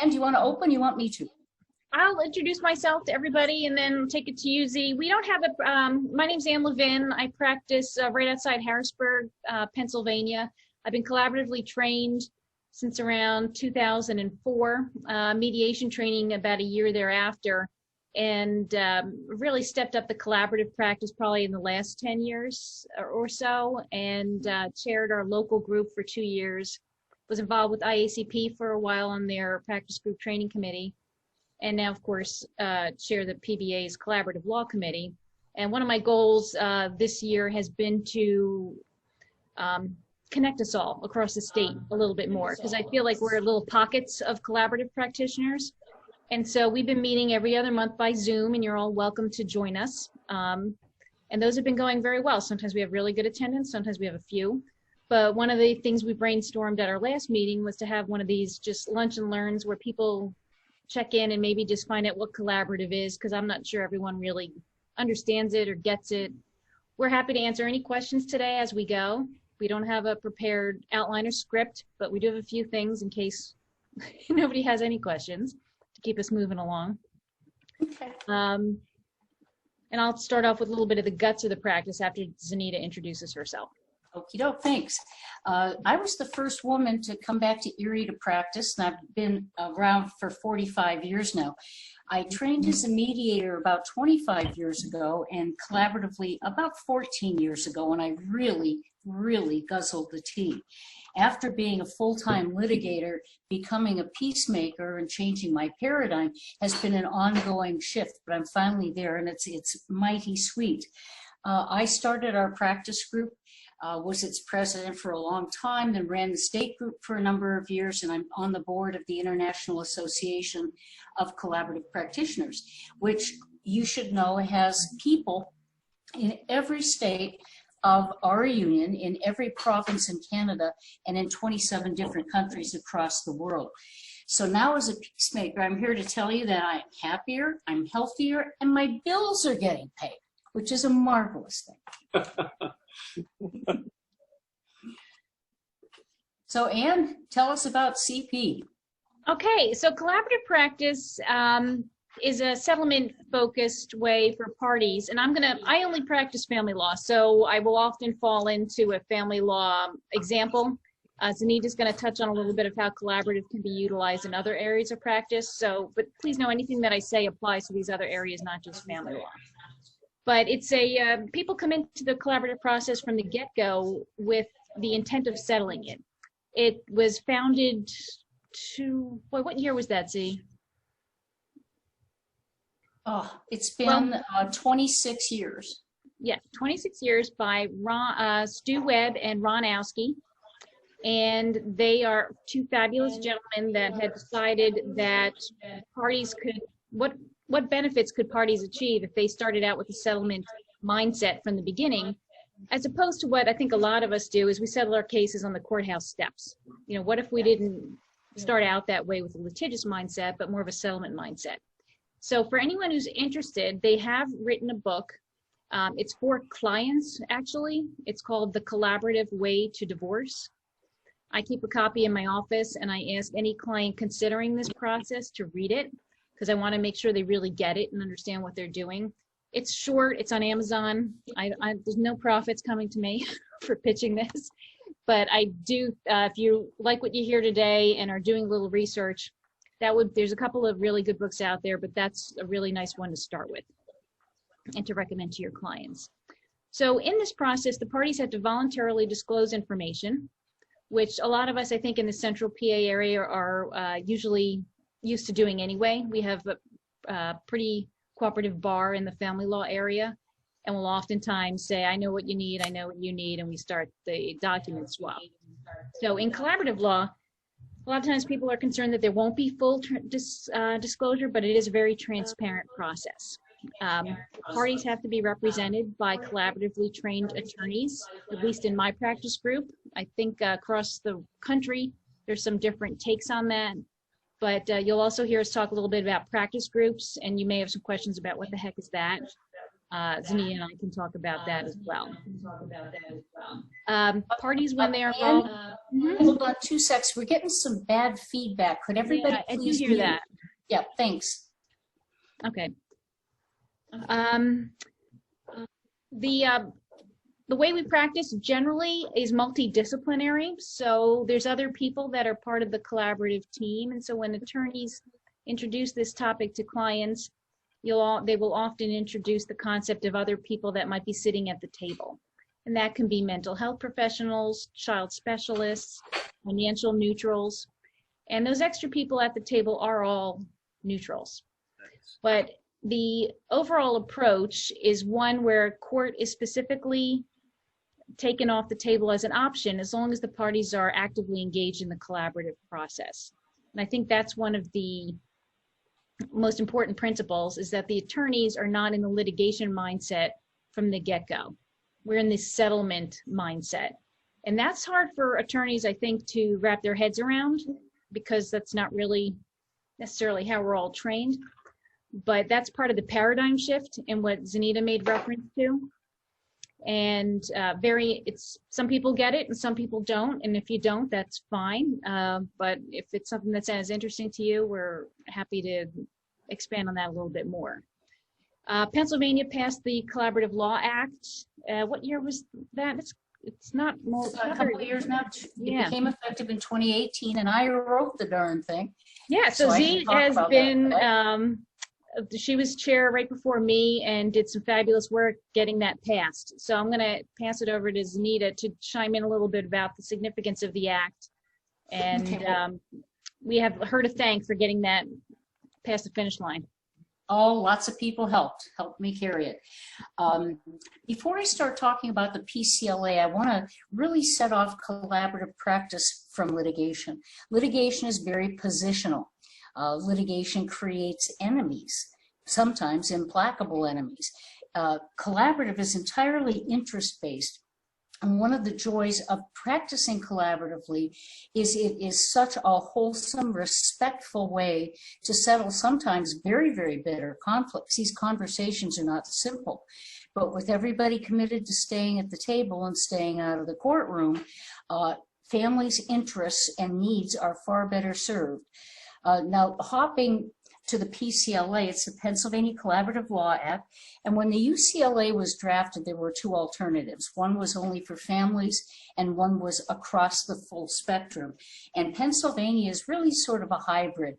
Anne, do you want to open? You want me to? I'll introduce myself to everybody and then take it to you, Z. We don't have a, my name's Anne Levin. I practice right outside Harrisburg, Pennsylvania. I've been collaboratively trained since around 2004, mediation training about a year thereafter, and really stepped up the collaborative practice probably in the last 10 years or so, and chaired our local group for 2 years, was involved with IACP for a while on their practice group training committee, and now, of course, chair the PBA's Collaborative Law Committee. And one of my goals this year has been to connect us all across the state a little bit more, because I feel like we're little pockets of collaborative practitioners. And so we've been meeting every other month by Zoom, and you're all welcome to join us. And those have been going very well. Sometimes we have really good attendance, sometimes we have a few. But one of the things we brainstormed at our last meeting was to have one of these just lunch and learns where people check in and maybe just find out what collaborative is, because I'm not sure everyone really understands it or gets it. We're happy to answer any questions today as we go. We don't have a prepared outline or script, but we do have a few things in case nobody has any questions to keep us moving along. Okay. And I'll start off with a little bit of the guts of the practice after Zanita introduces herself. Okie doke, thanks. I was the first woman to come back to Erie to practice, and I've been around for 45 years now. I trained as a mediator about 25 years ago, and collaboratively about 14 years ago, when I really guzzled the tea. After being a full-time litigator, becoming a peacemaker and changing my paradigm has been an ongoing shift, but I'm finally there, and it's mighty sweet. I started our practice group, was its president for a long time, then ran the state group for a number of years, and I'm on the board of the International Association of Collaborative Practitioners, which you should know has people in every state of our union, in every province in Canada, and in 27 different countries across the world. So now as a peacemaker, I'm here to tell you that I'm happier, I'm healthier, and my bills are getting paid, which is a marvelous thing. So Anne, tell us about CP. Okay, so collaborative practice is a settlement-focused way for parties, and I only practice family law, so I will often fall into a family law example. Zanita's going to touch on a little bit of how collaborative can be utilized in other areas of practice. So, but please know anything that I say applies to these other areas, not just family law. But it's people come into the collaborative process from the get-go with the intent of settling it. It was founded what year was that, Z? Oh, it's been 26 years. Yeah, 26 years by Stu Webb and Ron Oski. And they are two fabulous gentlemen that had decided that parties could, what benefits could parties achieve if they started out with a settlement mindset from the beginning, as opposed to what I think a lot of us do is we settle our cases on the courthouse steps. You know, what if we didn't start out that way with a litigious mindset, but more of a settlement mindset? So for anyone who's interested, they have written a book. It's for clients, actually. It's called The Collaborative Way to Divorce. I keep a copy in my office, and I ask any client considering this process to read it, because I want to make sure they really get it and understand what they're doing. It's short, it's on Amazon. There's no profits coming to me for pitching this, but I do, if you like what you hear today and are doing a little research, there's a couple of really good books out there, but that's a really nice one to start with and to recommend to your clients. So in this process, the parties have to voluntarily disclose information, which a lot of us, I think, in the central PA area are usually used to doing anyway. We have a pretty cooperative bar in the family law area, and we'll oftentimes say, I know what you need, I know what you need, and we start the document swap. So in collaborative law, a lot of times people are concerned that there won't be full disclosure, but it is a very transparent process. Parties have to be represented by collaboratively trained attorneys, at least in my practice group. I think across the country, there's some different takes on that. But you'll also hear us talk a little bit about practice groups, and you may have some questions about what the heck is that. Zinnia and I can talk about that as well. Parties, when they are Ann, involved. hold on 2 seconds. We're getting some bad feedback. Could everybody I do please hear mute? that. Yeah, thanks. Okay. The way we practice generally is multidisciplinary. So there's other people that are part of the collaborative team. And so when attorneys introduce this topic to clients, they will often introduce the concept of other people that might be sitting at the table. And that can be mental health professionals, child specialists, financial neutrals. And those extra people at the table are all neutrals. But the overall approach is one where court is specifically taken off the table as an option as long as the parties are actively engaged in the collaborative process. And I think that's one of the most important principles, is that the attorneys are not in the litigation mindset from the get-go. We're in this settlement mindset. And that's hard for attorneys, I think, to wrap their heads around, because that's not really necessarily how we're all trained. But that's part of the paradigm shift in what Zanita made reference to. And some people get it and some people don't. And if you don't, that's fine. But if it's something that sounds interesting to you, we're happy to expand on that a little bit more. Pennsylvania passed the Collaborative Law Act. What year was that? It's not more. It's a couple of years now. It became effective in 2018, and I wrote the darn thing. Yeah, so Z has been, she was chair right before me and did some fabulous work getting that passed. So I'm going to pass it over to Zanita to chime in a little bit about the significance of the act. And we have her to thank for getting that past the finish line. Oh, lots of people helped me carry it. Before I start talking about the PCLA, I want to really set off collaborative practice from litigation. Litigation is very positional. Litigation creates enemies, sometimes implacable enemies. Collaborative is entirely interest-based. And one of the joys of practicing collaboratively is it is such a wholesome, respectful way to settle sometimes very, very bitter conflicts. These conversations are not simple, but with everybody committed to staying at the table and staying out of the courtroom, families' interests and needs are far better served. Now, hopping to the PCLA, it's the Pennsylvania Collaborative Law Act. And when the UCLA was drafted, there were two alternatives. One was only for families, and one was across the full spectrum. And Pennsylvania is really sort of a hybrid.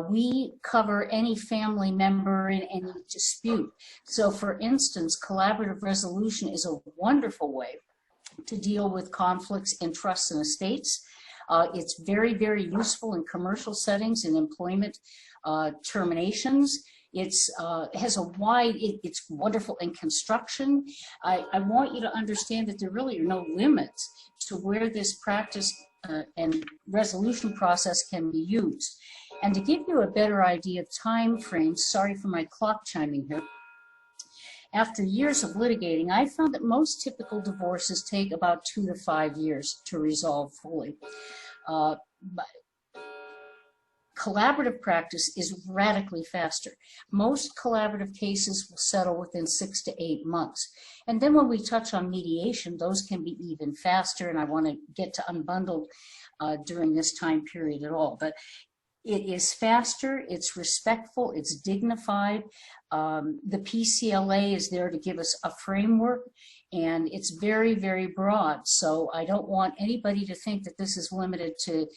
We cover any family member in any dispute. So, for instance, collaborative resolution is a wonderful way to deal with conflicts in trusts and estates. It's very, very useful in commercial settings and employment terminations. It's wonderful in construction. I want you to understand that there really are no limits to where this practice and resolution process can be used. And to give you a better idea of time frames, sorry for my clock chiming here, after years of litigating, I found that most typical divorces take about 2 to 5 years to resolve fully. But collaborative practice is radically faster. Most collaborative cases will settle within 6 to 8 months. And then when we touch on mediation, those can be even faster, and I want to get to unbundled during this time period at all. But it is faster, it's respectful, it's dignified. The PCLA is there to give us a framework, and it's very, very broad. So I don't want anybody to think that this is limited to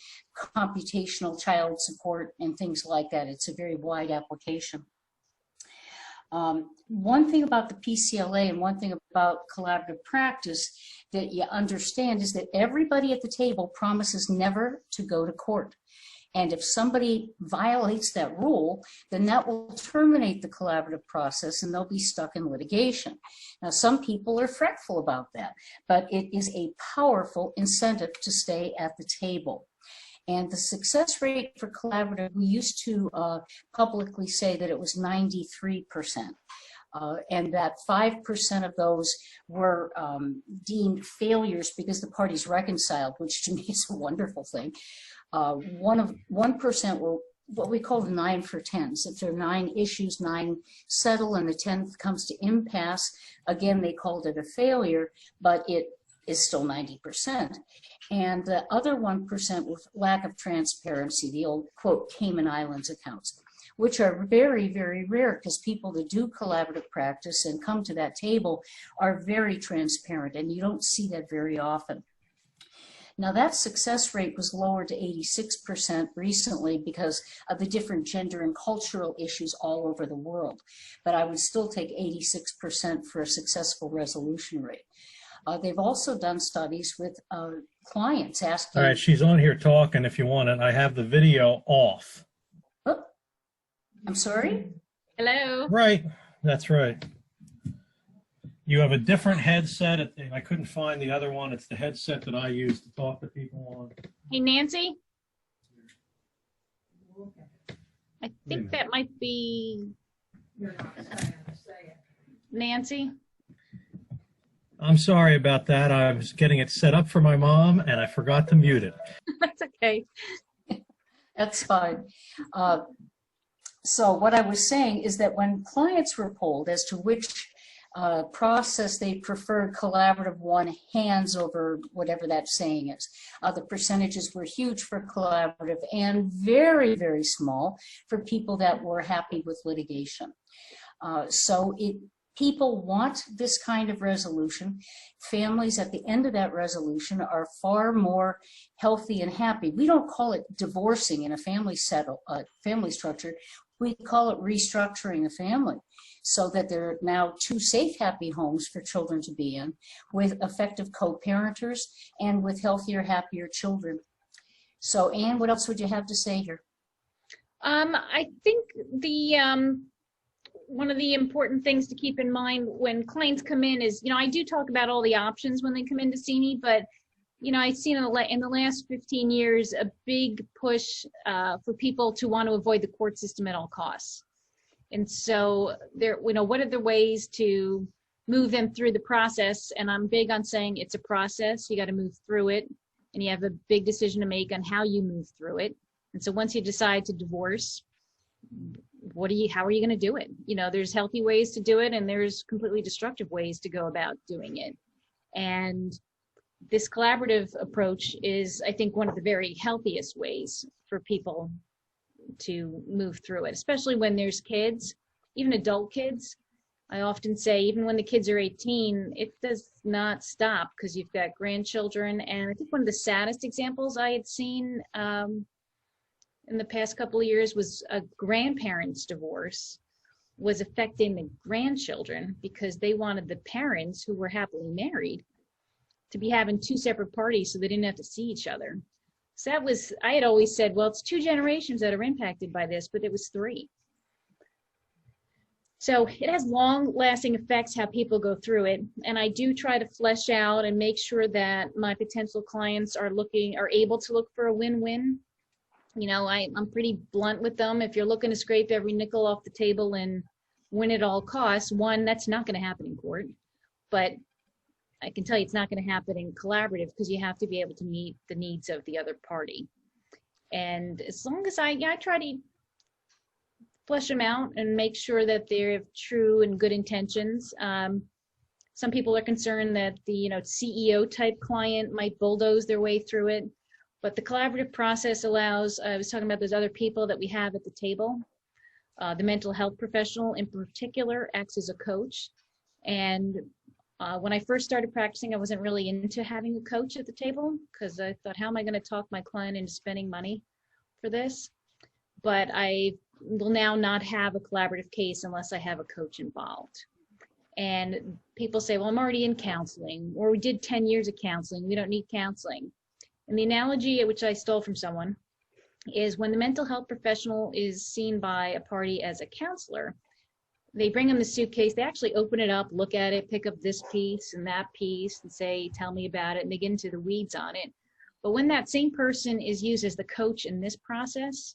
computational child support and things like that. It's a very wide application. One thing about the PCLA and one thing about collaborative practice that you understand is that everybody at the table promises never to go to court. And if somebody violates that rule, then that will terminate the collaborative process and they'll be stuck in litigation. Now, some people are fretful about that, but it is a powerful incentive to stay at the table. And the success rate for collaborative, we used to publicly say that it was 93%. And that 5% of those were deemed failures because the parties reconciled, which to me is a wonderful thing. 1% were what we call the 9 for 10s. If there are 9 issues, 9 settle, and the 10th comes to impasse, again, they called it a failure, but it is still 90%. And the other 1% with lack of transparency, the old, quote, Cayman Islands accounts, which are very, very rare because people that do collaborative practice and come to that table are very transparent, and you don't see that very often. Now that success rate was lowered to 86% recently because of the different gender and cultural issues all over the world. But I would still take 86% for a successful resolution rate. They've also done studies with clients asking. All right, she's on here talking if you want it. I have the video off. Oh, I'm sorry? Hello. Right, that's right. You have a different headset. I couldn't find the other one. It's the headset that I use to talk to people on. Hey, Nancy? I think that might be Nancy. I'm sorry about that. I was getting it set up for my mom, and I forgot to mute it. That's okay. That's fine. So what I was saying is that when clients were polled as to which process they preferred, collaborative won hands over whatever that saying is. The percentages were huge for collaborative and very, very small for people that were happy with litigation. People want this kind of resolution. Families at the end of that resolution are far more healthy and happy. We don't call it divorcing in a family structure. We call it restructuring a family so that there are now 2 safe, happy homes for children to be in with effective co-parenters and with healthier, happier children. So, Anne, what else would you have to say here? I think the one of the important things to keep in mind when clients come in is, I do talk about all the options when they come in to see me, but I've seen in the last 15 years a big push for people to want to avoid the court system at all costs. And so what are the ways to move them through the process? And I'm big on saying it's a process. You got to move through it, and you have a big decision to make on how you move through it. And so once you decide to divorce, how are you going to do it? There's healthy ways to do it, and there's completely destructive ways to go about doing it. And this collaborative approach is, I think, one of the very healthiest ways for people to move through it, especially when there's kids, even adult kids. I often say, even when the kids are 18, it does not stop because you've got grandchildren. And I think one of the saddest examples I had seen in the past couple of years was a grandparent's divorce was affecting the grandchildren because they wanted the parents who were happily married to be having 2 separate parties so they didn't have to see each other. So I had always said, well, it's 2 generations that are impacted by this, but it was 3. So it has long-lasting effects how people go through it. And I do try to flesh out and make sure that my potential clients are able to look for a win-win. I'm pretty blunt with them. If you're looking to scrape every nickel off the table and win at all costs, one, that's not going to happen in court. But I can tell you it's not going to happen in collaborative because you have to be able to meet the needs of the other party. And as long as I try to flesh them out and make sure that they have true and good intentions. Some people are concerned that the CEO type client might bulldoze their way through it. But the collaborative process allows, I was talking about those other people that we have at the table. The mental health professional in particular acts as a coach. And when I first started practicing, I wasn't really into having a coach at the table because I thought, how am I going to talk my client into spending money for this? But I will now not have a collaborative case unless I have a coach involved. And people say, well, I'm already in counseling, or we did 10 years of counseling. We don't need counseling. And the analogy, which I stole from someone, is when the mental health professional is seen by a party as a counselor, they bring them the suitcase, they actually open it up, look at it, pick up this piece and that piece and say, tell me about it, and they get into the weeds on it. But when that same person is used as the coach in this process,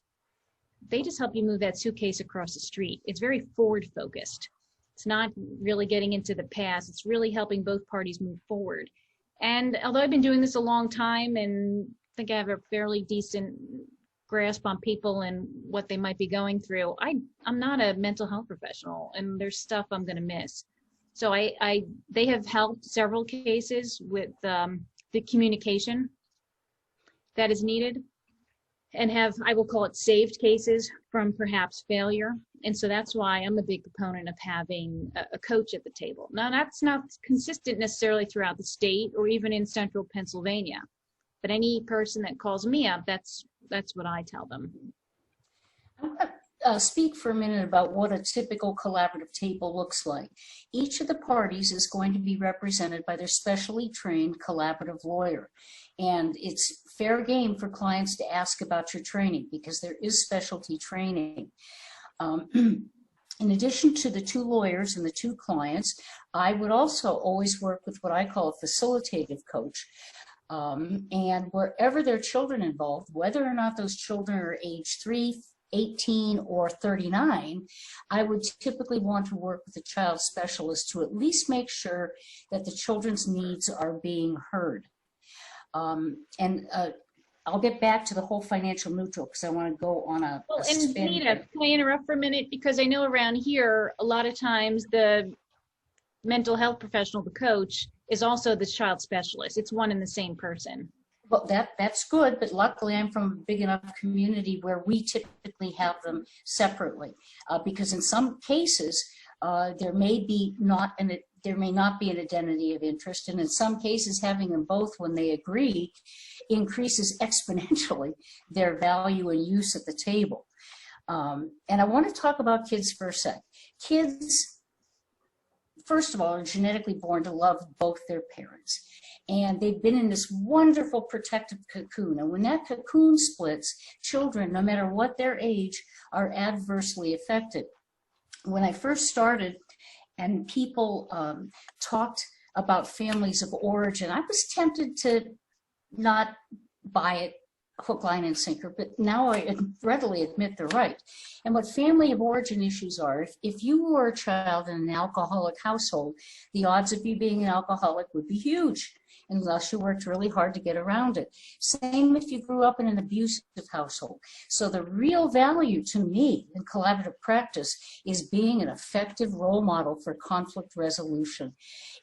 they just help you move that suitcase across the street. It's very forward focused. It's not really getting into the past. It's really helping both parties move forward. And although I've been doing this a long time and think I have a fairly decent grasp on people and what they might be going through. I'm not a mental health professional, and there's stuff I'm going to miss. So they have helped several cases with the communication that is needed, and have, I will call it, saved cases from perhaps failure. And so that's why I'm a big proponent of having a coach at the table. Now, that's not consistent necessarily throughout the state or even in central Pennsylvania, but any person that calls me up, that's what I tell them. I want to speak for a minute about what a typical collaborative table looks like. Each of the parties is going to be represented by their specially trained collaborative lawyer. And it's fair game for clients to ask about your training, because there is specialty training. In addition to the 2 lawyers and the 2 clients, I would also always work with what I call a facilitative coach. And wherever there are children involved, whether or not those children are age 3, 18, or 39, I would typically want to work with a child specialist to at least make sure that the children's needs are being heard. I'll get back to the whole financial neutral, because I want to go on a and Nita, can I interrupt for a minute? Because I know around here, a lot of times the mental health professional, the coach, is also the child specialist. It's one and the same person. Well, that's good, but luckily I'm from a big enough community where we typically have them separately, because in some cases there may not be an identity of interest, and in some cases having them both when they agree increases exponentially their value and use at the table. And I want to talk about kids for a sec. Kids, first of all, are genetically born to love both their parents. And they've been in this wonderful protective cocoon. And when that cocoon splits, children, no matter what their age, are adversely affected. When I first started and people talked about families of origin, I was tempted to not buy it hook, line, and sinker, but now I readily admit they're right. And what family of origin issues are, if you were a child in an alcoholic household, the odds of you being an alcoholic would be huge, unless you worked really hard to get around it. Same if you grew up in an abusive household. So the real value to me in collaborative practice is being an effective role model for conflict resolution.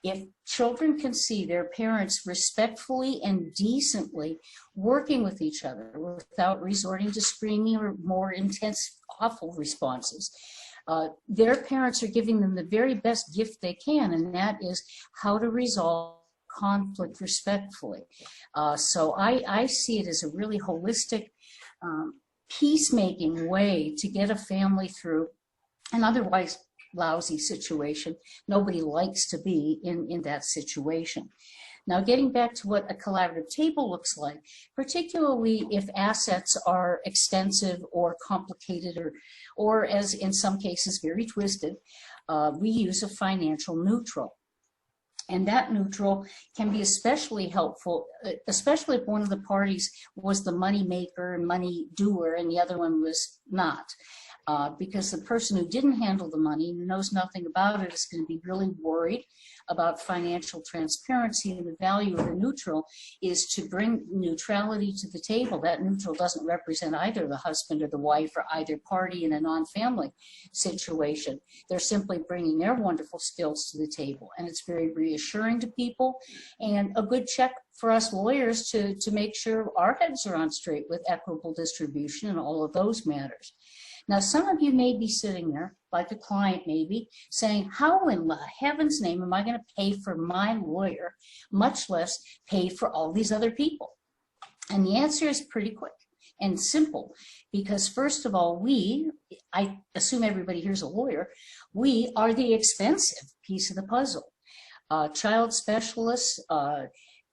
If children can see their parents respectfully and decently working with each other without resorting to screaming or more intense, awful responses, their parents are giving them the very best gift they can, and that is how to resolve conflict respectfully. So I see it as a really holistic, peacemaking way to get a family through an otherwise lousy situation. Nobody likes to be in that situation. Now, getting back to what a collaborative table looks like, particularly if assets are extensive or complicated or as in some cases very twisted, we use a financial neutral. And that neutral can be especially helpful, especially if one of the parties was the money maker and money doer and the other one was not. Because the person who didn't handle the money and knows nothing about it is going to be really worried about financial transparency, and the value of a neutral is to bring neutrality to the table. That neutral doesn't represent either the husband or the wife or either party in a non-family situation. They're simply bringing their wonderful skills to the table, and it's very reassuring to people and a good check for us lawyers to make sure our heads are on straight with equitable distribution and all of those matters. Now, some of you may be sitting there, like a client maybe, saying, how in the heaven's name am I going to pay for my lawyer, much less pay for all these other people? And the answer is pretty quick and simple, because first of all, I assume everybody here's a lawyer, we are the expensive piece of the puzzle. Child specialists,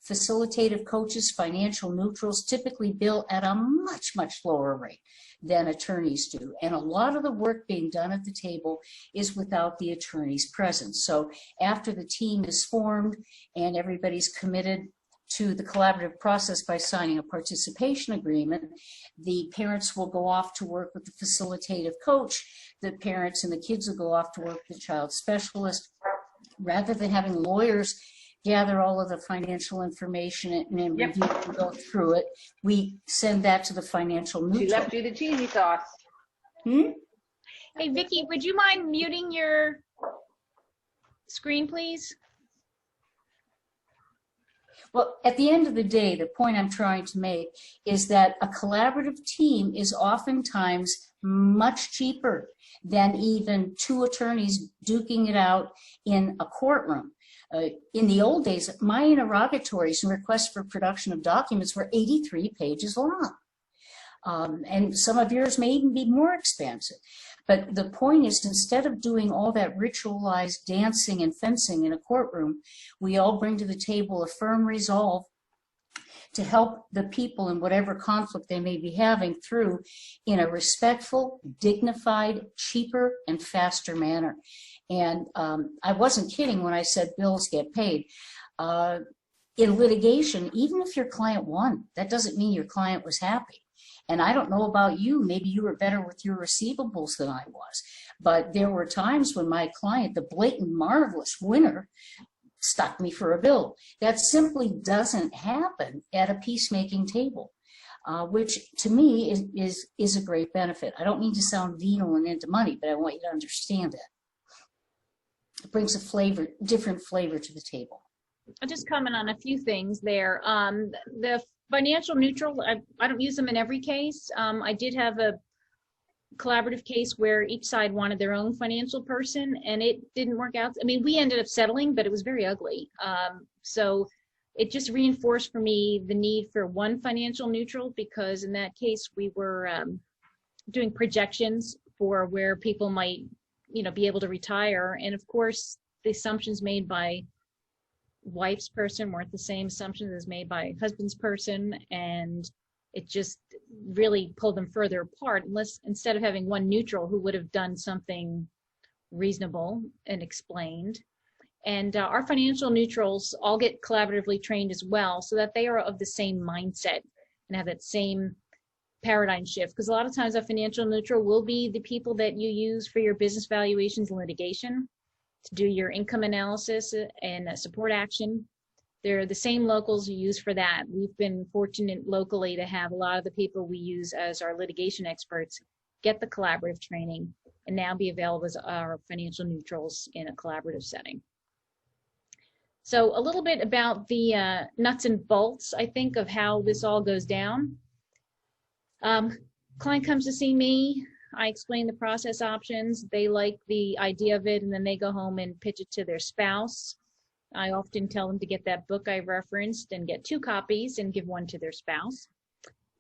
facilitative coaches, financial neutrals typically bill at a much, much lower rate than attorneys do. And a lot of the work being done at the table is without the attorney's presence. So after the team is formed and everybody's committed to the collaborative process by signing a participation agreement, the parents will go off to work with the facilitative coach. The parents and the kids will go off to work with the child specialist. Rather than having lawyers gather all of the financial information and then review and go through it. We send that to the financial neutral. She left you the cheesy sauce. Hey, Vicki, would you mind muting your screen, please? Well, at the end of the day, the point I'm trying to make is that a collaborative team is oftentimes much cheaper than even two attorneys duking it out in a courtroom. In the old days, my interrogatories and requests for production of documents were 83 pages long. And some of yours may even be more expansive. But the point is, instead of doing all that ritualized dancing and fencing in a courtroom, we all bring to the table a firm resolve to help the people in whatever conflict they may be having through in a respectful, dignified, cheaper, and faster manner. And I wasn't kidding when I said bills get paid. In litigation, even if your client won, that doesn't mean your client was happy. And I don't know about you, maybe you were better with your receivables than I was. But there were times when my client, the blatant, marvelous winner, stuck me for a bill. That simply doesn't happen at a peacemaking table, which to me is a great benefit. I don't mean to sound venal and into money, but I want you to understand it. It brings a flavor, different flavor to the table. I'll just comment on a few things there. The financial neutral, I don't use them in every case. I did have a collaborative case where each side wanted their own financial person, and it didn't work out. I mean, we ended up settling, but it was very ugly. So it just reinforced for me the need for one financial neutral, because in that case we were doing projections for where people might, be able to retire, and of course the assumptions made by wife's person weren't the same assumptions as made by husband's person, and it just really pulled them further apart, instead of having one neutral who would have done something reasonable and explained. And our financial neutrals all get collaboratively trained as well, so that they are of the same mindset and have that same paradigm shift, because a lot of times a financial neutral will be the people that you use for your business valuations and litigation, to do your income analysis and support action. They're the same locals you use for that. We've been fortunate locally to have a lot of the people we use as our litigation experts get the collaborative training and now be available as our financial neutrals in a collaborative setting. So a little bit about the nuts and bolts, I think, of how this all goes down. Client comes to see me. I explain the process options. They like the idea of it, and then they go home and pitch it to their spouse. I often tell them to get that book I referenced and get 2 copies and give one to their spouse,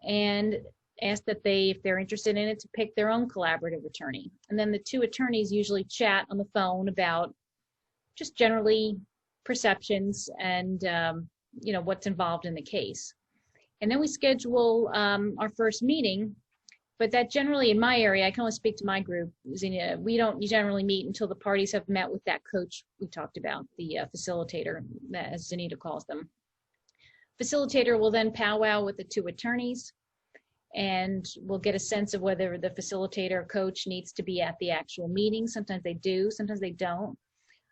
and ask that if they're interested in it, to pick their own collaborative attorney. And then the 2 attorneys usually chat on the phone about just generally perceptions and what's involved in the case. And then we schedule our first meeting. But that generally, in my area, I can only speak to my group, Zinnia, we don't generally meet until the parties have met with that coach we talked about, the facilitator, as Zenita calls them. Facilitator will then powwow with the 2 attorneys, and we'll get a sense of whether the facilitator or coach needs to be at the actual meeting. Sometimes they do, sometimes they don't.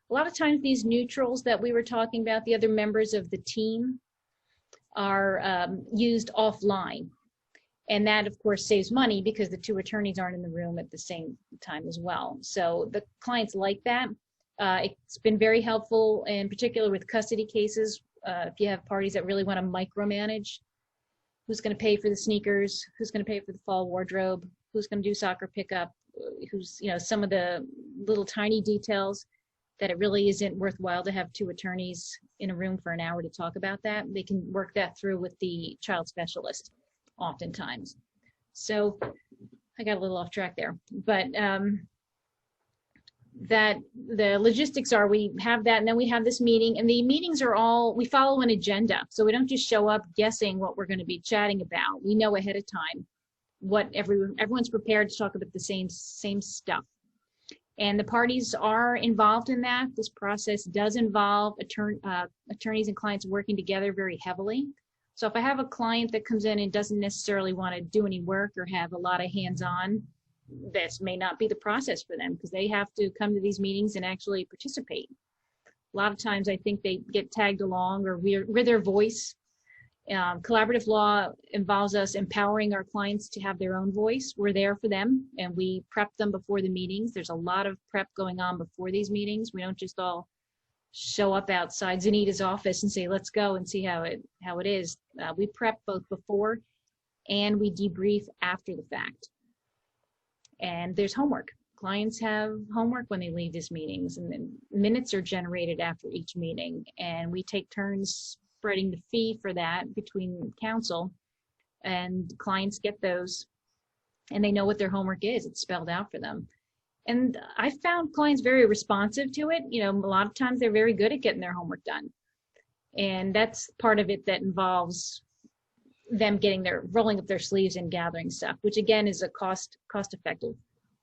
A lot of times these neutrals that we were talking about, the other members of the team, are used offline. And that, of course, saves money because the 2 attorneys aren't in the room at the same time as well. So the clients like that. It's been very helpful, in particular with custody cases. If you have parties that really want to micromanage, who's going to pay for the sneakers, who's going to pay for the fall wardrobe, who's going to do soccer pickup, who's, some of the little tiny details that it really isn't worthwhile to have 2 attorneys in a room for an hour to talk about that. They can work that through with the child specialist oftentimes. So I got a little off track there, but that the logistics are, we have that, and then we have this meeting, and the meetings are all, we follow an agenda. So we don't just show up guessing what we're going to be chatting about. We know ahead of time what everyone's prepared to talk about the same stuff. And the parties are involved in that. This process does involve attorneys and clients working together very heavily. So if I have a client that comes in and doesn't necessarily want to do any work or have a lot of hands-on, this may not be the process for them, because they have to come to these meetings and actually participate. A lot of times I think they get tagged along, or we're their voice. Collaborative law involves us empowering our clients to have their own voice. We're there for them, and we prep them before the meetings. There's a lot of prep going on before these meetings. We don't just all show up outside Zanita's office and say, let's go and see how it is. We prep both before and we debrief after the fact. And there's homework. Clients have homework when they leave these meetings, and then minutes are generated after each meeting. And we take turns spreading the fee for that between counsel, and clients get those, and they know what their homework is. It's spelled out for them. And I found clients very responsive to it. You know, a lot of times they're very good at getting their homework done. And that's part of it that involves them rolling up their sleeves and gathering stuff, which again is a cost-effective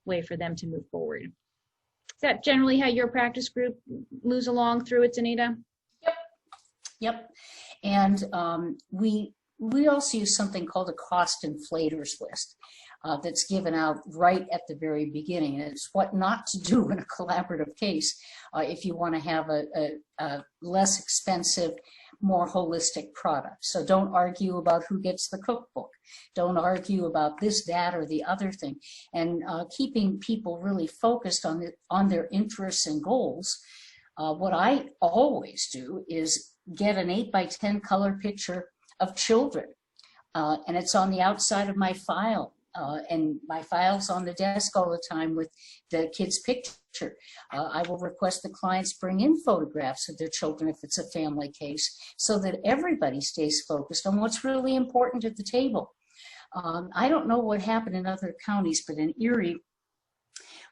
way for them to move forward. Is that generally how your practice group moves along through it, Zanita? Yep. And we also use something called a cost inflators list that's given out right at the very beginning. And it's what not to do in a collaborative case if you want to have a less expensive, more holistic product. So don't argue about who gets the cookbook. Don't argue about this, that, or the other thing. And keeping people really focused on their interests and goals. What I always do is get an 8x10 color picture of children, and it's on the outside of my file. And my file's on the desk all the time with the kid's picture. I will request the clients bring in photographs of their children if it's a family case, so that everybody stays focused on what's really important at the table. I don't know what happened in other counties, but in Erie,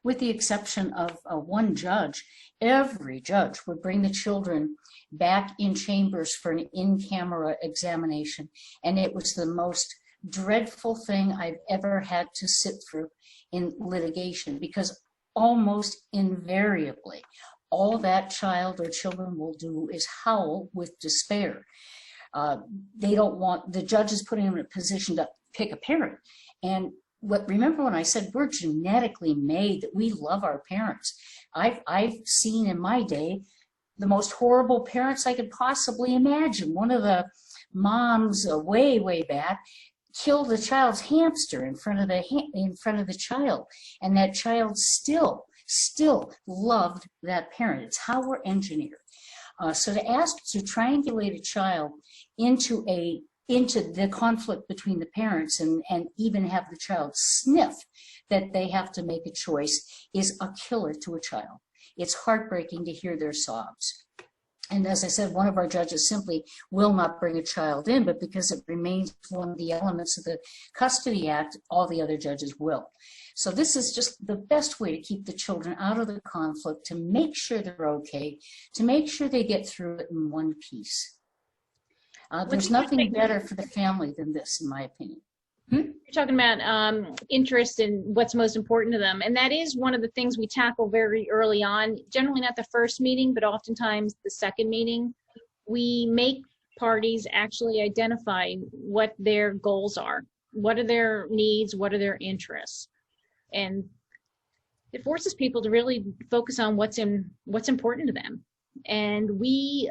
with the exception of one judge, every judge would bring the children back in chambers for an in-camera examination. And it was the most dreadful thing I've ever had to sit through in litigation, because almost invariably, all that child or children will do is howl with despair. They don't want, the judge is putting them in a position to pick a parent. And remember when I said we're genetically made that we love our parents? I've seen in my day the most horrible parents I could possibly imagine. One of the moms way back killed a child's hamster in front of the child, and that child still loved that parent. It's how we're engineered. So to triangulate a child into the conflict between the parents and even have the child sniff that they have to make a choice is a killer to a child. It's heartbreaking to hear their sobs. And as I said, one of our judges simply will not bring a child in, but because it remains one of the elements of the Custody Act, all the other judges will. So this is just the best way to keep the children out of the conflict, to make sure they're okay, to make sure they get through it in one piece. There's nothing better for the family than this, in my opinion. You're talking about interest in what's most important to them. And that is one of the things we tackle very early on, generally not the first meeting, but oftentimes the second meeting. We make parties actually identify what their goals are. What are their needs? What are their interests? And it forces people to really focus on what's important to them. And we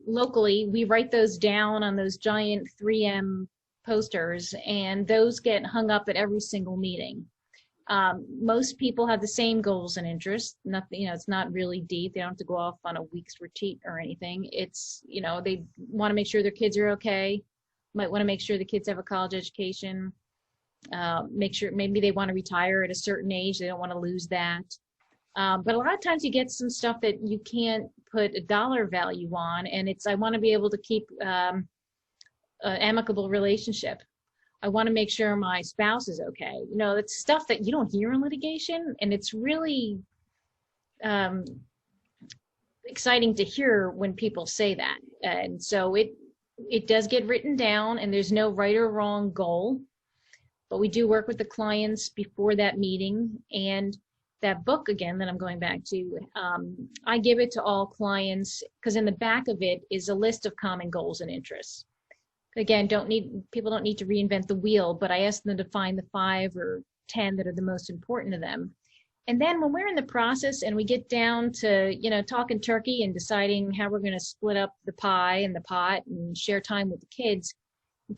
locally, we write those down on those giant 3M posters, and those get hung up at every single meeting. Most people have the same goals and interests. Nothing, it's not really deep. They don't have to go off on a week's retreat or anything. It's, they want to make sure their kids are okay. Might want to make sure the kids have a college education. Make sure maybe they want to retire at a certain age. They don't want to lose that. But a lot of times you get some stuff that you can't put a dollar value on, and I want to be able to keep an amicable relationship. I want to make sure my spouse is okay. It's stuff that you don't hear in litigation, and it's really exciting to hear when people say that. And so it does get written down, and there's no right or wrong goal, but we do work with the clients before that meeting. And that book, again, that I'm going back to, I give it to all clients because in the back of it is a list of common goals and interests. Again, people don't need to reinvent the wheel, but I ask them to find the 5 or 10 that are the most important to them. And then when we're in the process and we get down to, you know, talking turkey and deciding how we're going to split up the pie and the pot and share time with the kids,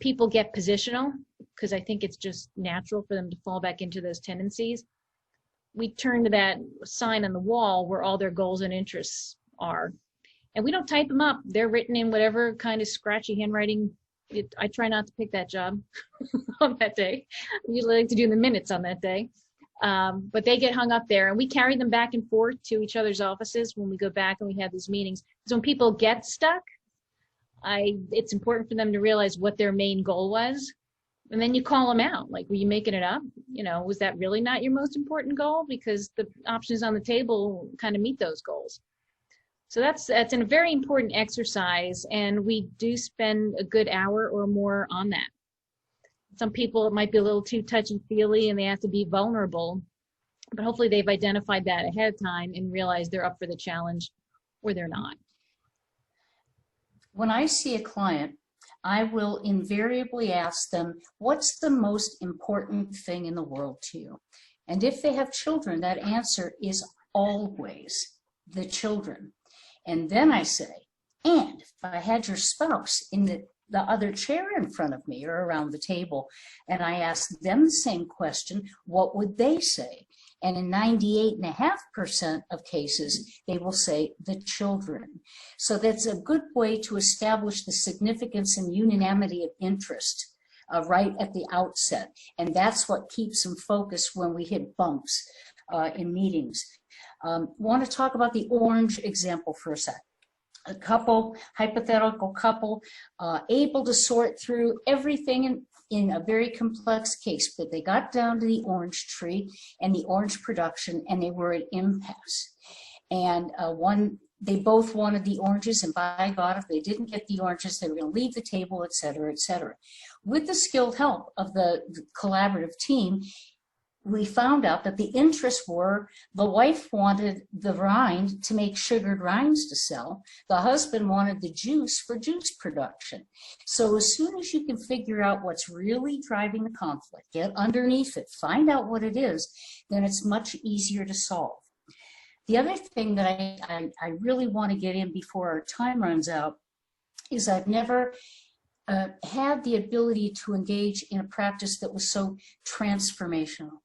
people get positional, because I think it's just natural for them to fall back into those tendencies. We turn to that sign on the wall where all their goals and interests are. And we don't type them up. They're written in whatever kind of scratchy handwriting. I try not to pick that job on that day. I usually like to do the minutes on that day. But they get hung up there, and we carry them back and forth to each other's offices when we go back and we have these meetings. So when people get stuck, it's important for them to realize what their main goal was. And then you call them out. Like, were you making it up? You know, was that really not your most important goal? Because the options on the table kind of meet those goals. So that's a very important exercise, and we do spend a good hour or more on that. Some people, it might be a little too touchy-feely and they have to be vulnerable, but hopefully they've identified that ahead of time and realized they're up for the challenge, or they're not. When I see a client, I will invariably ask them, what's the most important thing in the world to you? And if they have children, that answer is always the children. And then I say, and if I had your spouse in the other chair in front of me or around the table, and I ask them the same question, what would they say? And in 98.5% of cases, they will say the children. So that's a good way to establish the significance and unanimity of interest right at the outset. And that's what keeps them focused when we hit bumps in meetings. Want to talk about the orange example for a sec. A couple, hypothetical couple, able to sort through everything in a very complex case, but they got down to the orange tree and the orange production, and they were at impasse. And they both wanted the oranges, and by God, if they didn't get the oranges, they were going to leave the table, et cetera, et cetera. With the skilled help of the collaborative team, we found out that the interests were, the wife wanted the rind to make sugared rinds to sell. The husband wanted the juice for juice production. So as soon as you can figure out what's really driving the conflict, get underneath it, find out what it is, then it's much easier to solve. The other thing that I really want to get in before our time runs out is I've never had the ability to engage in a practice that was so transformational,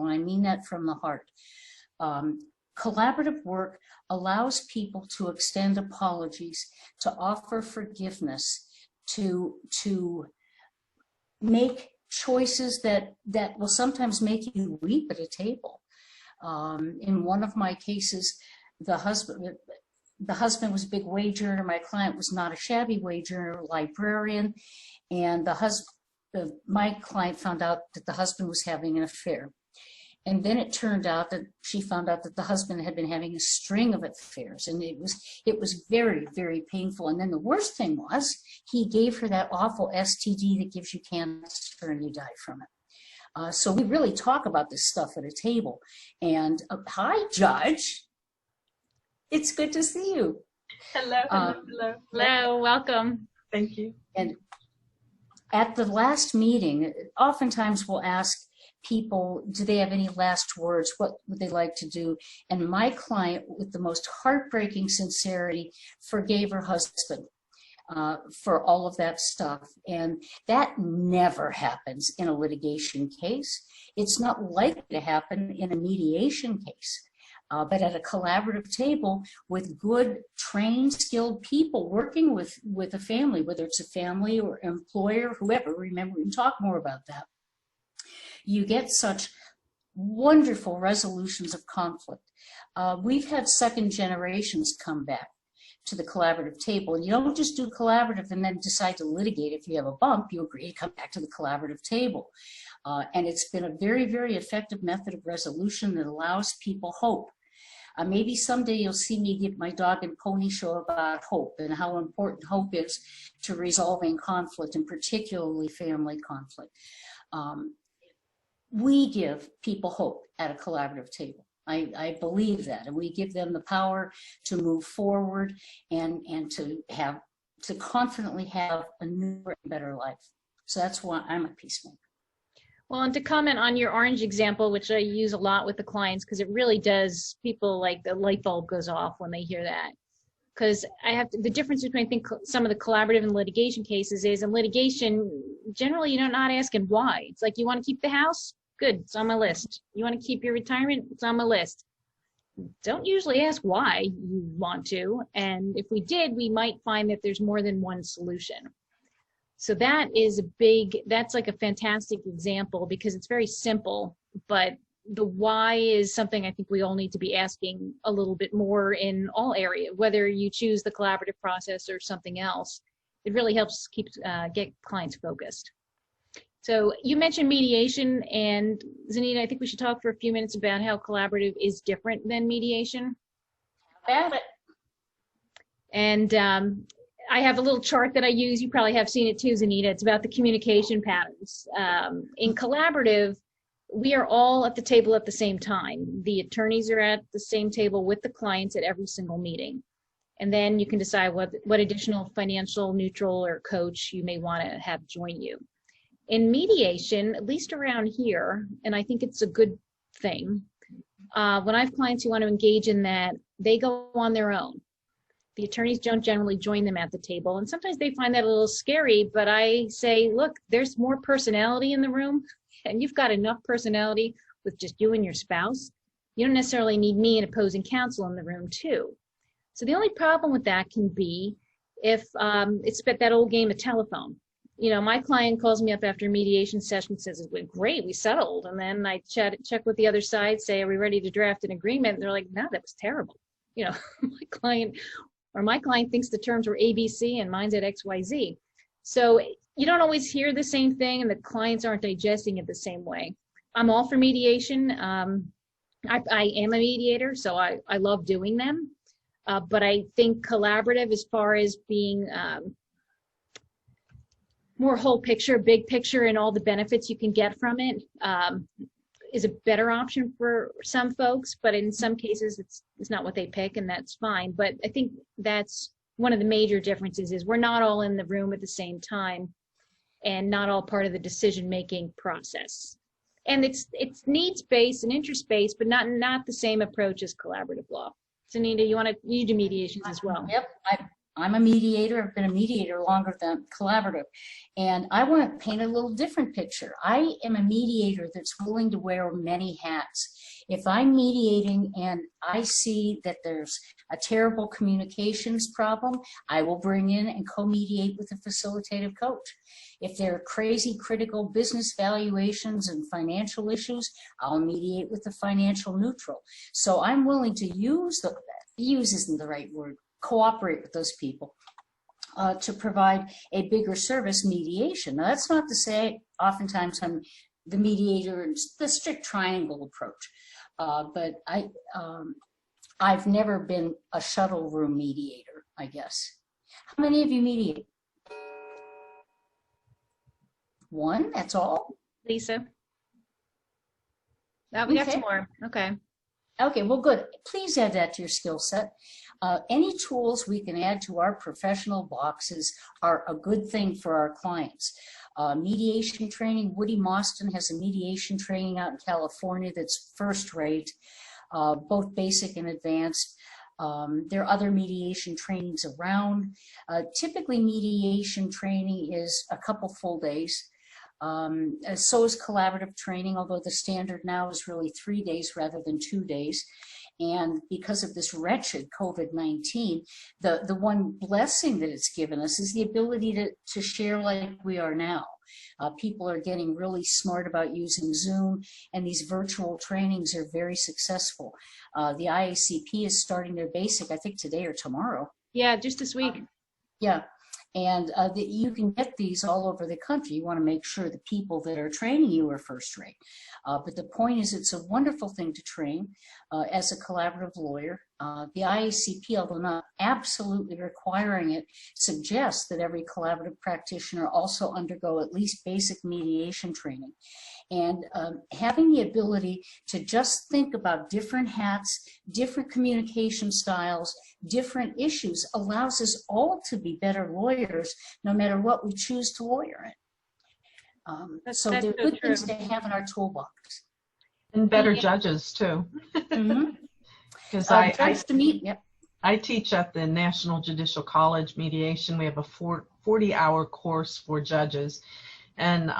and I mean that from the heart. Collaborative work allows people to extend apologies, to offer forgiveness, to make choices that will sometimes make you weep at a table. In one of my cases, the husband was a big wage earner. My client was not a shabby wage earner, librarian, and my client found out that the husband was having an affair. And then it turned out that she found out that the husband had been having a string of affairs, and it was very, very painful. And then the worst thing was he gave her that awful STD that gives you cancer and you die from it. So we really talk about this stuff at a table. And hi, Judge. It's good to see you. Hello, hello. Hello, welcome. Thank you. And at the last meeting, oftentimes we'll ask people, do they have any last words? What would they like to do? And my client, with the most heartbreaking sincerity, forgave her husband for all of that stuff. And that never happens in a litigation case. It's not likely to happen in a mediation case. But at a collaborative table with good, trained, skilled people working with a family, whether it's a family or employer, whoever, remember, we can talk more about that. You get such wonderful resolutions of conflict. We've had second generations come back to the collaborative table, and you don't just do collaborative and then decide to litigate. If you have a bump, you agree to come back to the collaborative table. And it's been a very, very effective method of resolution that allows people hope. Maybe someday you'll see me give my dog and pony show about hope and how important hope is to resolving conflict, and particularly family conflict. We give people hope at a collaborative table. I believe that, and we give them the power to move forward and to confidently have a newer and better life. So that's why I'm a peacemaker. Well, and to comment on your orange example, which I use a lot with the clients, because it really does, people like the light bulb goes off when they hear that. Because the difference between, I think, some of the collaborative and litigation cases is in litigation, generally you're not asking why. It's like, you want to keep the house? Good, it's on my list. You want to keep your retirement? It's on my list. Don't usually ask why you want to. And if we did, we might find that there's more than one solution. So that's like a fantastic example because it's very simple, but the why is something I think we all need to be asking a little bit more in all areas, whether you choose the collaborative process or something else. It really helps get clients focused. So you mentioned mediation, and Zanita, I think we should talk for a few minutes about how collaborative is different than mediation. About it. And I have a little chart that I use. You probably have seen it too, Zanita. It's about the communication patterns. In collaborative, we are all at the table at the same time. The attorneys are at the same table with the clients at every single meeting. And then you can decide what additional financial neutral or coach you may want to have join you. In mediation, at least around here, and I think it's a good thing, when I have clients who want to engage in that, they go on their own. The attorneys don't generally join them at the table, and sometimes they find that a little scary, but I say, look, there's more personality in the room, and you've got enough personality with just you and your spouse. You don't necessarily need me and opposing counsel in the room too. So the only problem with that can be if it's that old game of telephone. You know, my client calls me up after a mediation session and says, it went great, we settled. And then I check with the other side, say, are we ready to draft an agreement? And they're like, no, that was terrible. You know, my client thinks the terms were ABC and mine's at XYZ. So you don't always hear the same thing and the clients aren't digesting it the same way. I'm all for mediation. I am a mediator, so I love doing them. But I think collaborative, as far as being more whole picture, big picture, and all the benefits you can get from it, is a better option for some folks, but in some cases it's not what they pick, and that's fine. But I think that's one of the major differences is we're not all in the room at the same time and not all part of the decision-making process. And it's needs-based and interest-based, but not the same approach as collaborative law. Sunita, you do mediations as well. Yep, I'm a mediator. I've been a mediator longer than collaborative. And I want to paint a little different picture. I am a mediator that's willing to wear many hats. If I'm mediating and I see that there's a terrible communications problem, I will bring in and co-mediate with a facilitative coach. If there are crazy critical business valuations and financial issues, I'll mediate with the financial neutral. So I'm willing to use isn't the right word, cooperate with those people to provide a bigger service mediation. Now, that's not to say oftentimes I'm the mediator in the strict triangle approach, but I've never been a shuttle room mediator, I guess. How many of you mediate? One, that's all? Lisa? We got Okay. some more. Okay. Okay, well, good. Please add that to your skill set. Any tools we can add to our professional boxes are a good thing for our clients. Mediation training, Woody Mostyn has a mediation training out in California that's first rate, both basic and advanced. There are other mediation trainings around. Typically, mediation training is a couple full days. So is collaborative training, although the standard now is really 3 days rather than 2 days. And because of this wretched COVID-19, the one blessing that it's given us is the ability to share like we are now. People are getting really smart about using Zoom, and these virtual trainings are very successful. The IACP is starting their basic, I think today or tomorrow. Yeah, just this week. Yeah. And you can get these all over the country. You want to make sure the people that are training you are first rate. But the point is, it's a wonderful thing to train as a collaborative lawyer. The IACP, although not absolutely requiring it, suggests that every collaborative practitioner also undergo at least basic mediation training. And having the ability to just think about different hats, different communication styles, different issues allows us all to be better lawyers no matter what we choose to lawyer in. So that's they're so good things true. to have in our toolbox. And better Yeah. judges too. Mhm. Because Judge to meet, yep. I teach at the National Judicial College Mediation. We have a 40-hour course for judges. And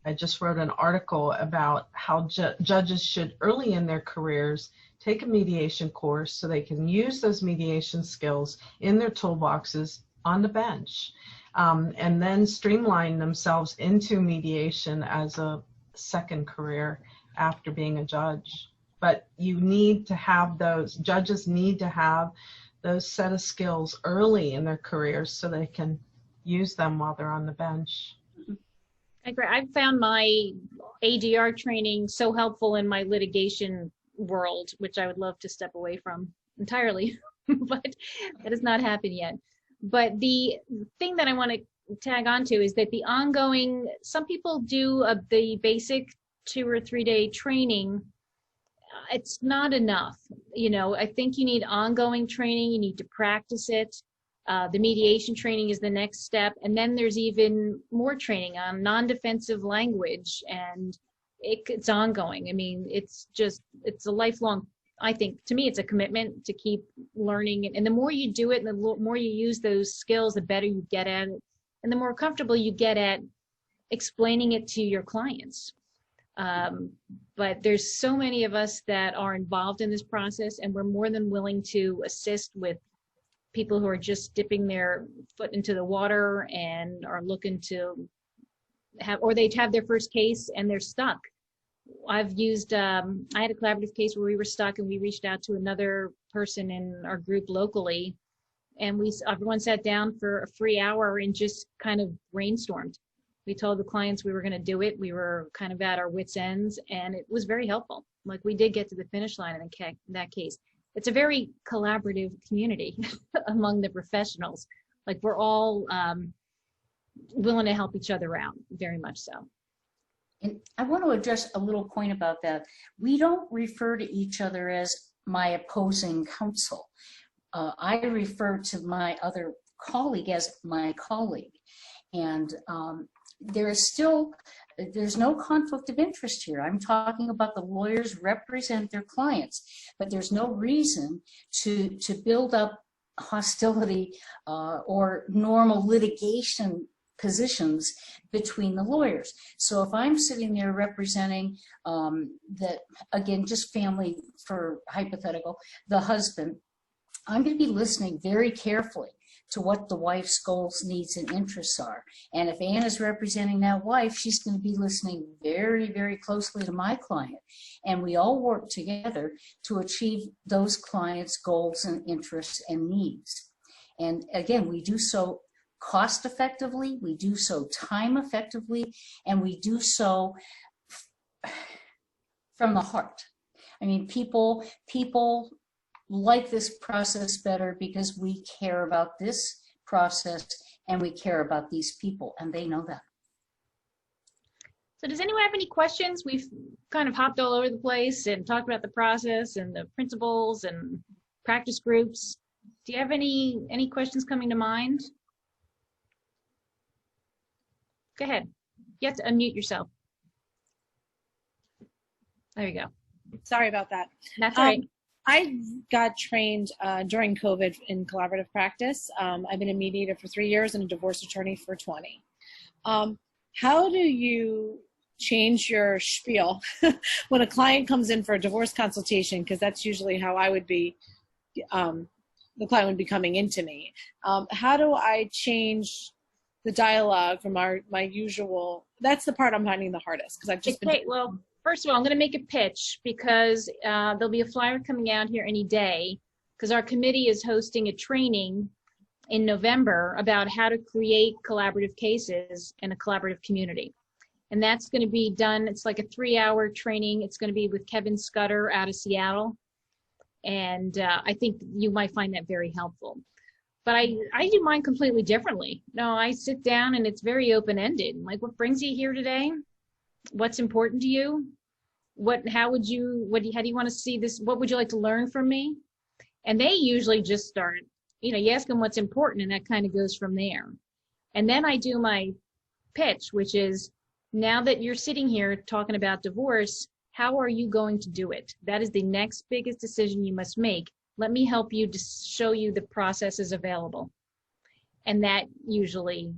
I just wrote an article about how judges should, early in their careers, take a mediation course so they can use those mediation skills in their toolboxes on the bench, and then streamline themselves into mediation as a second career after being a judge. But you need to have those, judges need to have those set of skills early in their careers so they can use them while they're on the bench. I agree. I've found my ADR training so helpful in my litigation world, which I would love to step away from entirely, but that has not happened yet. But the thing that I want to tag on to is that the ongoing, some people do the basic 2 or 3 day training. It's not enough. You know, I think you need ongoing training. You need to practice it. The mediation training is the next step. And then there's even more training on non-defensive language, and it's ongoing. I mean, it's a lifelong, I think, to me, it's a commitment to keep learning. And the more you do it and the more you use those skills, the better you get at it. And the more comfortable you get at explaining it to your clients. But there's so many of us that are involved in this process, and we're more than willing to assist with people who are just dipping their foot into the water and are looking to have, or they have their first case and they're stuck. I've used, I had a collaborative case where we were stuck, and we reached out to another person in our group locally, and everyone sat down for a free hour and just kind of brainstormed. We told the clients we were going to do it. We were kind of at our wits' ends, and it was very helpful. Like, we did get to the finish line in that case. It's a very collaborative community among the professionals. Like, we're all willing to help each other out, very much so. And I want to address a little point about that. We don't refer to each other as my opposing counsel. I refer to my other colleague as my colleague. And there's no conflict of interest here. I'm talking about the lawyers represent their clients, but there's no reason to build up hostility or normal litigation positions between the lawyers. So if I'm sitting there representing that, again, just family for hypothetical, the husband, I'm going to be listening very carefully to what the wife's goals, needs, and interests are. And if Ann is representing that wife, she's going to be listening very, very closely to my client. And we all work together to achieve those clients' goals and interests and needs. And again, we do so cost effectively, we do so time effectively, and we do so from the heart. I mean, people like this process better because we care about this process and we care about these people, and they know that. So does anyone have any questions? We've kind of hopped all over the place and talked about the process and the principles and practice groups. Do you have any questions coming to mind? Go ahead. You have to unmute yourself. There you go. Sorry about that. That's all right. I got trained during COVID in collaborative practice. I've been a mediator for 3 years and a divorce attorney for 20. How do you change your spiel when a client comes in for a divorce consultation? Because that's usually how I would be, the client would be coming into me. How do I change the dialogue from my usual? That's the part I'm finding the hardest, because I've just been. Well, first of all, I'm going to make a pitch, because there'll be a flyer coming out here any day, because our committee is hosting a training in November about how to create collaborative cases in a collaborative community. And that's going to be done, it's like a 3-hour training. It's going to be with Kevin Scudder out of Seattle. And I think you might find that very helpful. But I do mine completely differently. No, I sit down and it's very open-ended. Like, what brings you here today? What's important to you? How do you want to see this? What would you like to learn from me? And they usually just start, you ask them what's important, and that kind of goes from there. And then I do my pitch, which is, Now that you're sitting here talking about divorce, how are you going to do it? That is the next biggest decision you must make. Let me help you to show you the processes available. And that usually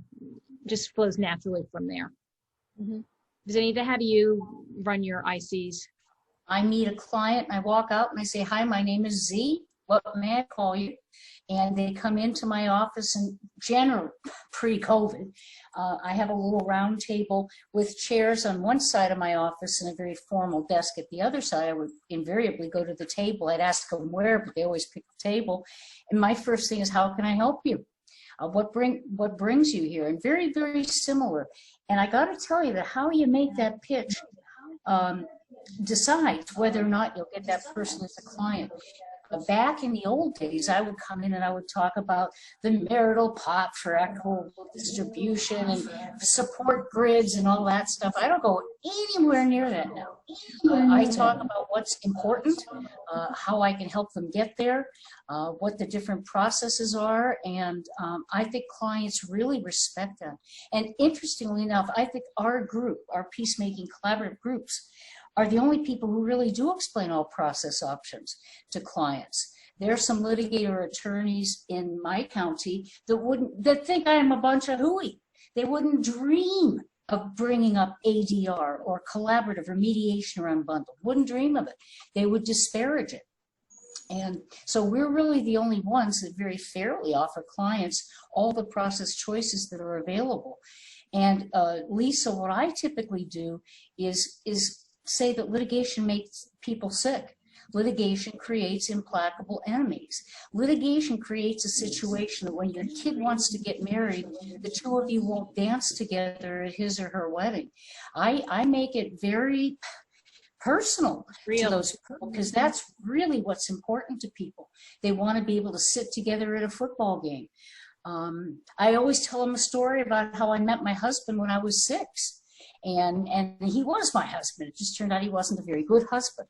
just flows naturally from there. Mm-hmm. Zanita, how do you run your ICs? I meet a client and I walk out and I say, hi, my name is Z. What may I call you? And they come into my office, and generally pre-COVID, I have a little round table with chairs on one side of my office and a very formal desk at the other side. I would invariably go to the table. I'd ask them where, but they always pick the table. And my first thing is, how can I help you? What brings you here? And very, very similar. And I got to tell you that how you make that pitch decides whether or not you'll get that person as a client. Back in the old days, I would come in and I would talk about the marital pop for equitable distribution and support grids and all that stuff. I don't go anywhere near that now. I talk about what's important, how I can help them get there, what the different processes are, and I think clients really respect that. And interestingly enough, I think our group, our peacemaking collaborative groups, are the only people who really do explain all process options to clients. There are some litigator attorneys in my county that think I am a bunch of hooey. They wouldn't dream of bringing up ADR or collaborative or mediation or unbundled. Wouldn't dream of it. They would disparage it. And so we're really the only ones that very fairly offer clients all the process choices that are available. And Lisa, what I typically do is say that litigation makes people sick. Litigation creates implacable enemies. Litigation creates a situation that when your kid wants to get married, the two of you won't dance together at his or her wedding. I make it very personal to those people, because that's really what's important to people. They want to be able to sit together at a football game. I always tell them a story about how I met my husband when I was 6. And he was my husband. It just turned out he wasn't a very good husband,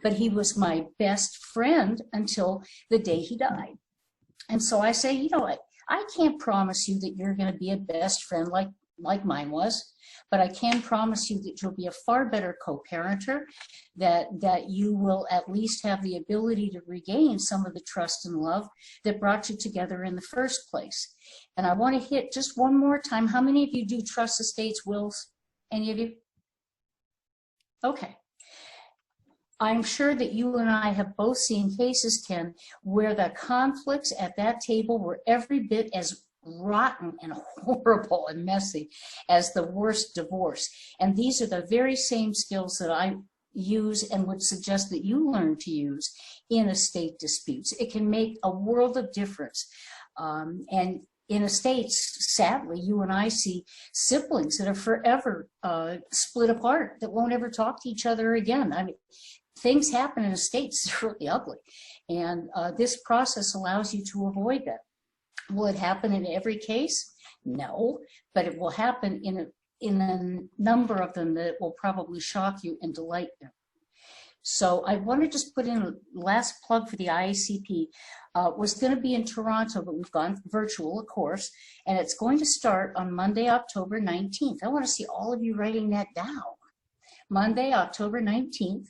but he was my best friend until the day he died. And so I say, you know what, I can't promise you that you're going to be a best friend like mine was, but I can promise you that you'll be a far better co-parenter, that you will at least have the ability to regain some of the trust and love that brought you together in the first place. And I want to hit just one more time, how many of you do trust estates, wills? Any of you? Okay. I'm sure that you and I have both seen cases, Ken, where the conflicts at that table were every bit as rotten and horrible and messy as the worst divorce. And these are the very same skills that I use and would suggest that you learn to use in estate disputes. It can make a world of difference. And in estates, sadly, you and I see siblings that are forever split apart, that won't ever talk to each other again. I mean, things happen in estates, it's really ugly. And this process allows you to avoid that. Will it happen in every case? No, but it will happen in a number of them that will probably shock you and delight you. So I want to just put in a last plug for the IACP. Was going to be in Toronto, but we've gone virtual, of course, and it's going to start on Monday, October 19th. I want to see all of you writing that down. Monday, October 19th.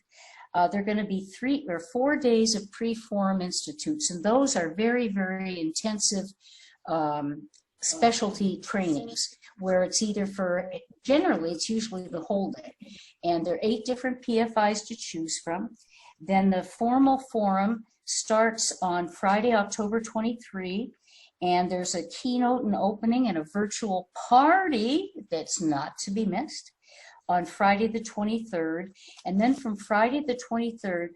There are going to be 3 or 4 days of pre-forum institutes, and those are very, very intensive specialty trainings, where it's either generally it's usually the whole day, and there are 8 different PFIs to choose from. Then the formal forum starts on Friday, October 23, and there's a keynote and opening and a virtual party that's not to be missed on Friday the 23rd. And then from Friday the 23rd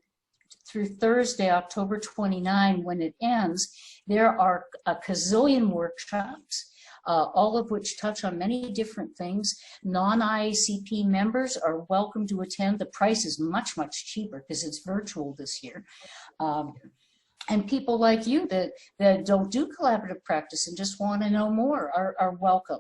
through Thursday, October 29, when it ends, there are a gazillion workshops, all of which touch on many different things. Non-IACP members are welcome to attend. The price is much, much cheaper because it's virtual this year. And people like you that don't do collaborative practice and just want to know more are welcome.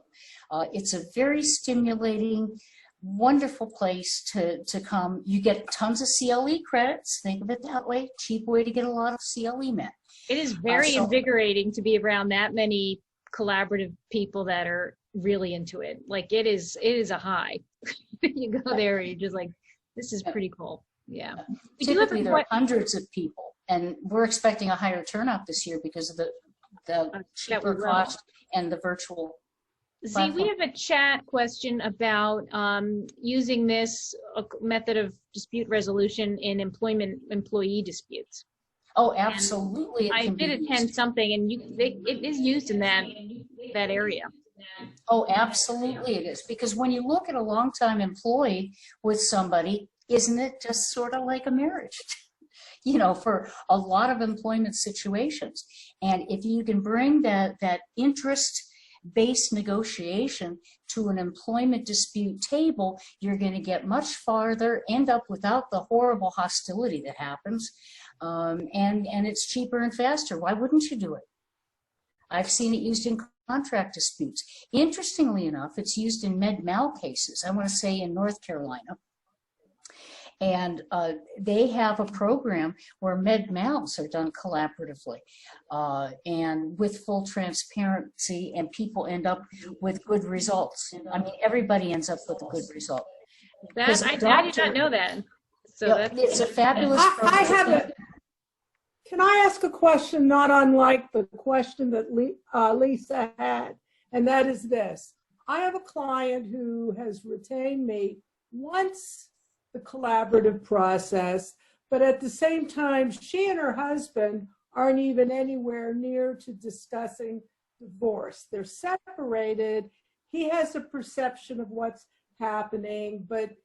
It's a very stimulating, wonderful place to come. You get tons of CLE credits. Think of it that way. Cheap way to get a lot of CLE met. It is very invigorating to be around that many collaborative people that are really into it. Like it is a high. You go there, you're just like, this is pretty cool. Yeah. We do have Typically, there are hundreds of people, and we're expecting a higher turnout this year because of the cheaper cost and the virtual See, we have a chat question about using this method of dispute resolution in employee disputes. Oh, absolutely. I did attend something, and it is used in that area. Oh, absolutely it is. Because when you look at a longtime employee with somebody, isn't it just sort of like a marriage? You know, for a lot of employment situations. And if you can bring that interest-based negotiation to an employment dispute table, you're going to get much farther, end up without the horrible hostility that happens, and it's cheaper and faster. Why wouldn't you do it? I've seen it used in contract disputes. Interestingly enough, it's used in med-mal cases, I want to say in North Carolina. And they have a program where med-mals are done collaboratively and with full transparency, and people end up with good results. I mean, everybody ends up with a good result. I did not know that. So it's a fabulous program. I have a, can I ask a question not unlike the question that Lisa had? And that is this. I have a client who has retained me once the collaborative process, but at the same time, she and her husband aren't even anywhere near to discussing divorce. They're separated. He has a perception of what's happening, but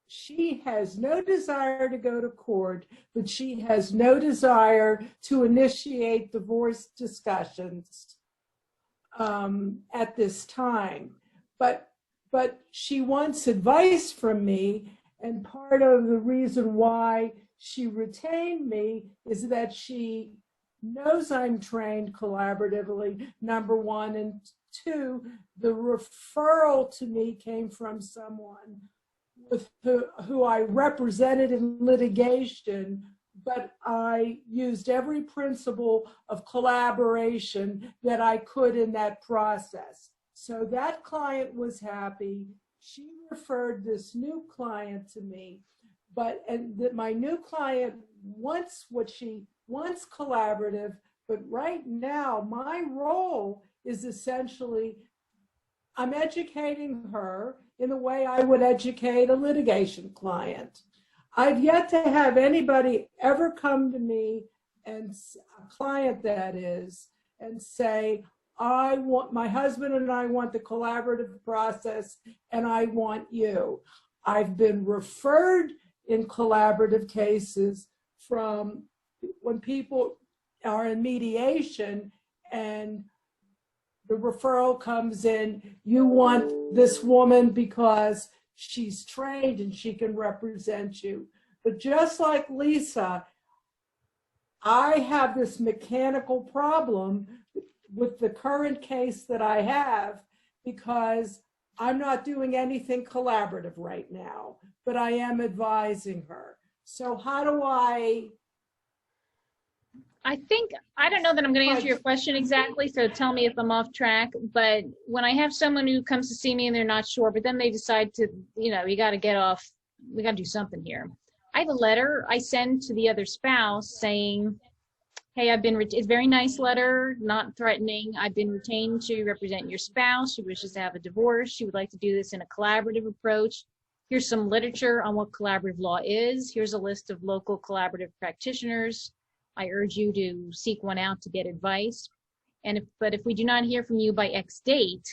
she has no desire to go to court, but she has no desire to initiate divorce discussions at this time. But she wants advice from me. And part of the reason why she retained me is that she knows I'm trained collaboratively, number one. And two, the referral to me came from someone with who I represented in litigation, but I used every principle of collaboration that I could in that process. So that client was happy. She referred this new client to me, my new client wants what she wants collaborative, but right now my role is essentially I'm educating her in the way I would educate a litigation client. I've yet to have anybody ever come to me, and a client that is, and say, my husband and I want the collaborative process, and I want you. I've been referred in collaborative cases from when people are in mediation and the referral comes in, you want this woman because she's trained and she can represent you. But just like Lisa, I have this mechanical problem with the current case that I have because I'm not doing anything collaborative right now, but I am advising her. So how do I don't know that I'm going to answer your question exactly, so tell me if I'm off track. But when I have someone who comes to see me and they're not sure, but then they decide to, you got to get off, we got to do something here. I have a letter I send to the other spouse saying, hey, it's a very nice letter, not threatening. I've been retained to represent your spouse. She wishes to have a divorce. She would like to do this in a collaborative approach. Here's some literature on what collaborative law is. Here's a list of local collaborative practitioners. I urge you to seek one out to get advice. But if we do not hear from you by X date,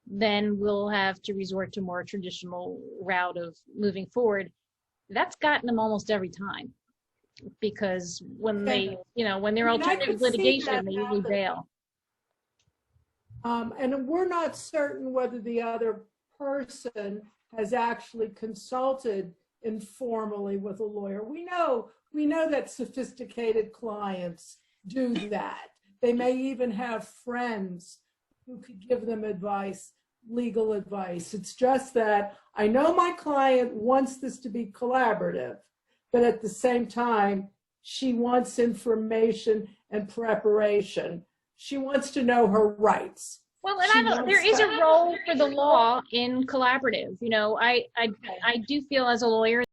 then we'll have to resort to more traditional route of moving forward. That's gotten them almost every time, because when when they're alternative litigation, they usually bail. And we're not certain whether the other person has actually consulted informally with a lawyer. We know that sophisticated clients do that. They may even have friends who could give them advice, legal advice. It's just that I know my client wants this to be collaborative, but at the same time, she wants information and preparation. She wants to know her rights. Well, She and wants there is a that. role for the law in collaborative. You know, I do feel as a lawyer